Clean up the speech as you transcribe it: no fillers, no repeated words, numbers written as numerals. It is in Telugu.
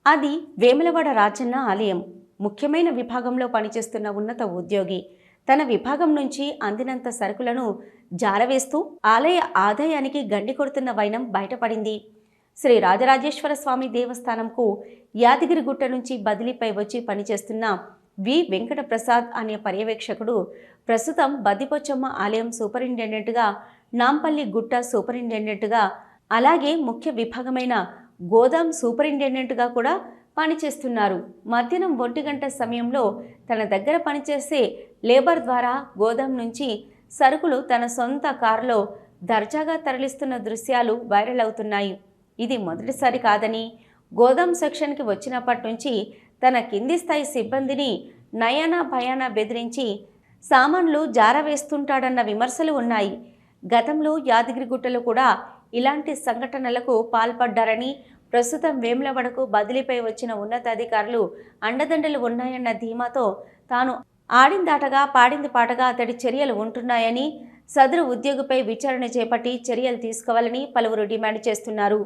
అది వేములవాడ రాజన్న ఆలయం. ముఖ్యమైన విభాగంలో పనిచేస్తున్న ఉన్నత ఉద్యోగి తన విభాగం నుంచి అందినంత సరుకులను జారవేస్తూ ఆలయ ఆదాయానికి గండి కొడుతున్న వైనం బయటపడింది. శ్రీ రాజరాజేశ్వర స్వామి దేవస్థానంకు యాదగిరిగుట్ట నుంచి బదిలీపై వచ్చి పనిచేస్తున్న వి వెంకట ప్రసాద్ అనే పర్యవేక్షకుడు ప్రస్తుతం బద్దిపోచమ్మ ఆలయం సూపరింటెండెంట్గా, నాంపల్లి గుట్ట సూపరింటెండెంట్గా, అలాగే ముఖ్య విభాగమైన గోదాం సూపరింటెండెంట్గా కూడా పనిచేస్తున్నారు. మధ్యాహ్నం 1 గంట సమయంలో తన దగ్గర పనిచేసే లేబర్ ద్వారా గోదాం నుంచి సరుకులు తన సొంత కారులో దర్జాగా తరలిస్తున్న దృశ్యాలు వైరల్ అవుతున్నాయి. ఇది మొదటిసారి కాదని, గోదాం సెక్షన్కి వచ్చినప్పటి నుంచి తన కింది స్థాయి సిబ్బందిని నయానా భయానా బెదిరించి సామాన్లు జారవేస్తుంటాడన్న విమర్శలు ఉన్నాయి. గతంలో యాదగిరిగుట్టలో కూడా ఇలాంటి సంఘటనలకు పాల్పడ్డారని, ప్రస్తుతం వేములవాడకు బదిలీపై వచ్చిన ఉన్నతాధికారులు అండదండలు ఉన్నాయన్న ధీమాతో తాను ఆడిందాటగా పాడింది పాటగా అతడి చర్యలు ఉంటున్నాయని, సదరు ఉద్యోగిపై విచారణ చేపట్టి చర్యలు తీసుకోవాలని పలువురు డిమాండ్ చేస్తున్నారు.